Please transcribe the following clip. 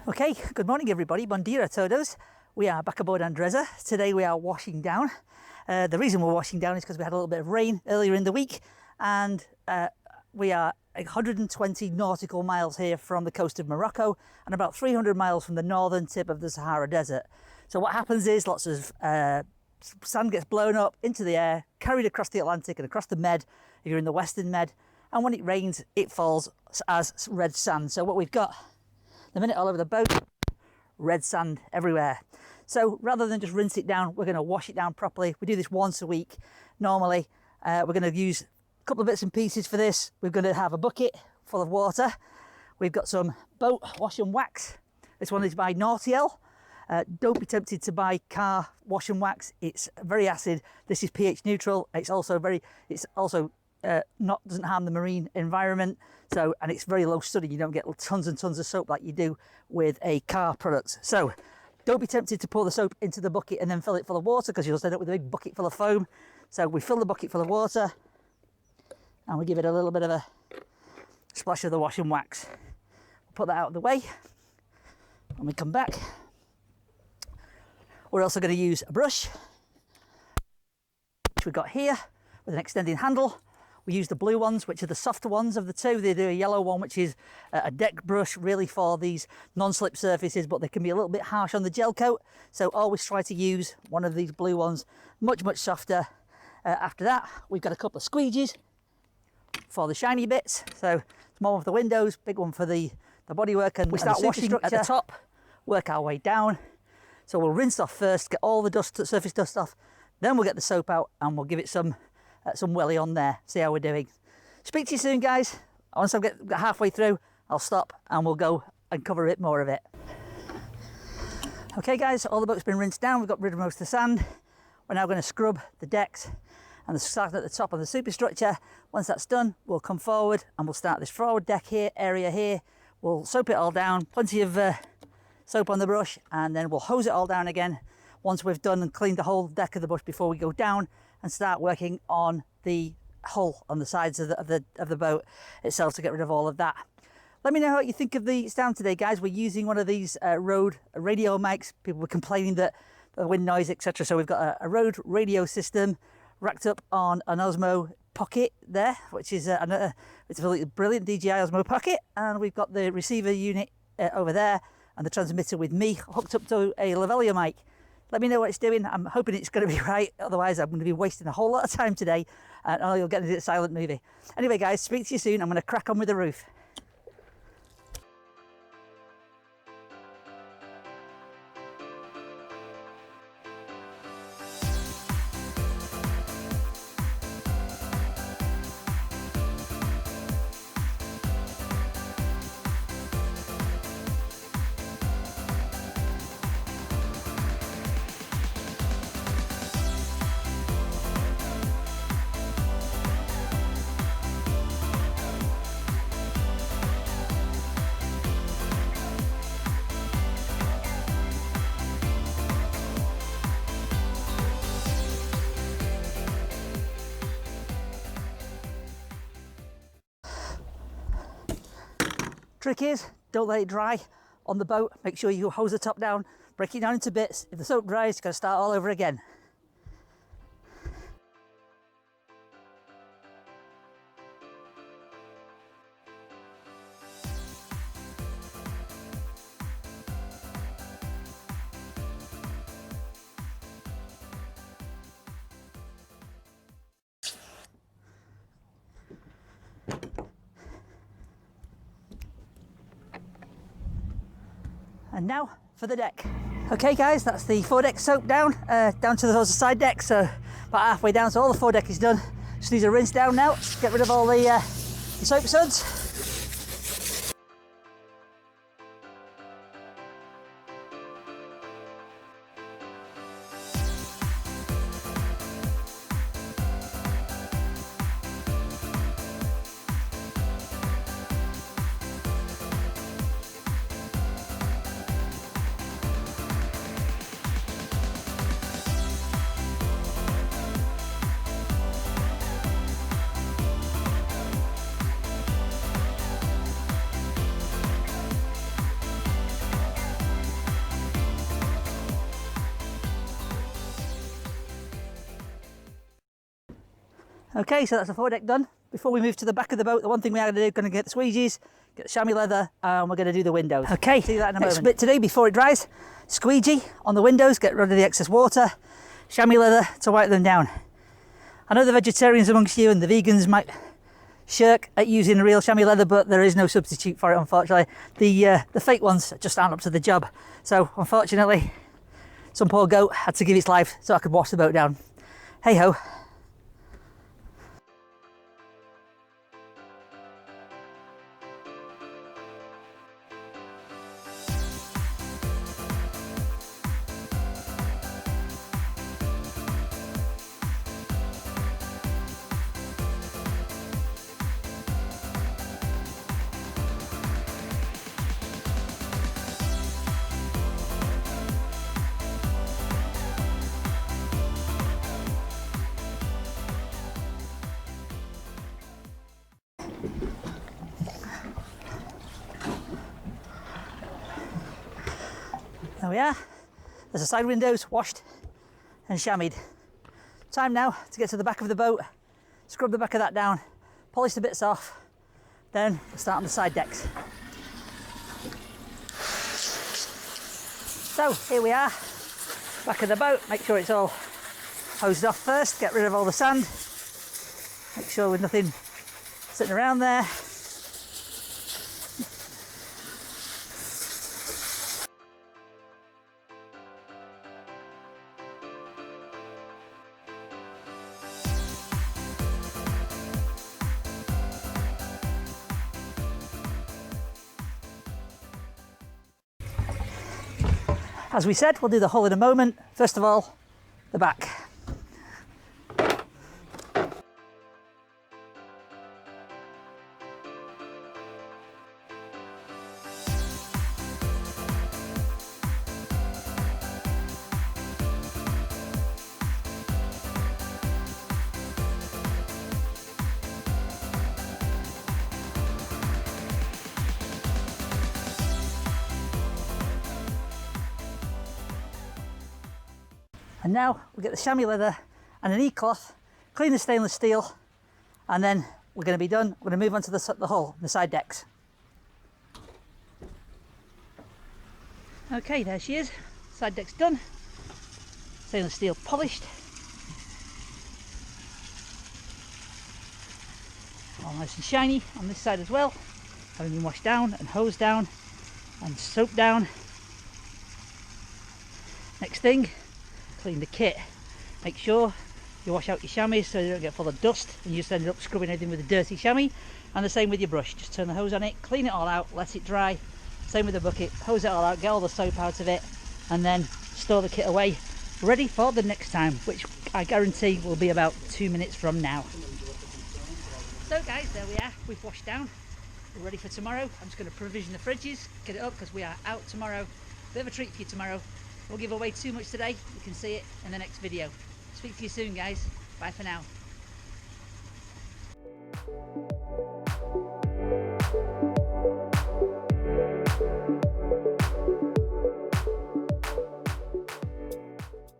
Okay, good morning everybody, bon dia a todos. We are back aboard Andrezza. Today we are washing down. The reason we're washing down is because we had a little bit of rain earlier in the week, and we are 120 nautical miles here from the coast of Morocco and about 300 miles from the northern tip of the Sahara Desert. So what happens is lots of sand gets blown up into the air, carried across the Atlantic and across the Med if you're in the Western Med, and when it rains it falls as red sand. So what we've got the minute all over the boat, red sand everywhere. So rather than just rinse it down, we're going to wash it down properly. We do this once a week normally. We're going to use a couple of bits and pieces for this. We're going to have a bucket full of water. We've got some boat wash and wax. This one is by Nautiel. Don't be tempted to buy car wash and wax. It's very acid. This is pH neutral. It's also doesn't harm the marine environment. So, and it's very low sodium. You don't get tons and tons of soap like you do with a car product. So don't be tempted to pour the soap into the bucket and then fill it full of water, because you'll end up with a big bucket full of foam. So we fill the bucket full of water and we give it a little bit of a splash of the wash and wax. We'll put that out of the way. When we come back, we're also going to use a brush, which we've got here with an extending handle. We use the blue ones, which are the softer ones of the two. They do a yellow one, which is a deck brush, really for these non-slip surfaces, but they can be a little bit harsh on the gel coat. So always try to use one of these blue ones, much softer. After that, we've got a couple of squeegees for the shiny bits. So small one for the windows, big one for the bodywork, and we start washing at the top, work our way down. So we'll rinse off first, get all the surface dust off, then we'll get the soap out and we'll give it some welly on there, see how we're doing. Speak to you soon, guys. Once I get halfway through, I'll stop and we'll go and cover a bit more of it. Okay guys, all the boat's been rinsed down, we've got rid of most of the sand. We're now going to scrub the decks and the start at the top of the superstructure. Once that's done, we'll come forward and we'll start this forward deck area here. We'll soap it all down, plenty of soap on the brush, and then we'll hose it all down again once we've done and cleaned the whole deck of the brush before we go down and start working on the hull on the sides of the boat itself to get rid of all of that. Let me know what you think of the sound today, guys. We're using one of these Rode radio mics. People were complaining that the wind noise, etc. So we've got a Rode radio system racked up on an Osmo Pocket there, which is it's a brilliant DJI Osmo Pocket, and we've got the receiver unit over there and the transmitter with me hooked up to a lavalier mic. Let me know what it's doing. I'm hoping it's going to be right. Otherwise, I'm going to be wasting a whole lot of time today and all you'll get is a silent movie. Anyway, guys, speak to you soon. I'm going to crack on with the roof. Trick is, don't let it dry on the boat. Make sure you hose the top down, break it down into bits. If the soap dries, you've got to start all over again. And now for the deck. Okay guys, that's the foredeck soap down to those side decks, so about halfway down, so all the foredeck is done. Just needs a rinse down now, get rid of all the soap suds. Okay, so that's the foredeck done. Before we move to the back of the boat, the one thing we are going to do, going to get the squeegees, get the chamois leather, and we're going to do the windows. Okay, see that in a moment. Next bit to do before it dries, squeegee on the windows, get rid of the excess water, chamois leather to wipe them down. I know the vegetarians amongst you and the vegans might shirk at using real chamois leather, but there is no substitute for it, unfortunately. The fake ones just aren't up to the job. So, unfortunately, some poor goat had to give its life so I could wash the boat down. Hey ho. There we are. There's the side windows washed and chamoised. Time now to get to the back of the boat, scrub the back of that down, polish the bits off, then we'll start on the side decks. So here we are, back of the boat. Make sure it's all hosed off first, get rid of all the sand, make sure there's nothing sitting around there. As we said, we'll do the hull in a moment. First of all, the back. And now we'll get the chamois leather and an e-cloth, clean the stainless steel, and then we're going to be done. We're going to move on to the hull, the side decks. Okay, there she is. Side deck's done. Stainless steel polished. All nice and shiny on this side as well. Having been washed down and hosed down and soaped down. Next thing, clean the kit. Make sure you wash out your chamois so you don't get full of dust and you just end up scrubbing everything with a dirty chamois. And the same with your brush, just turn the hose on it, clean it all out, let it dry. Same with the bucket, hose it all out, get all the soap out of it, and then store the kit away, ready for the next time, which I guarantee will be about 2 minutes from now. So guys, there we are, we've washed down, we're ready for tomorrow. I'm just going to provision the fridges, get it up because we are out tomorrow. Bit of a treat for you tomorrow. Won't give away too much today, you can see it in the next video. Speak to you soon guys, bye for now.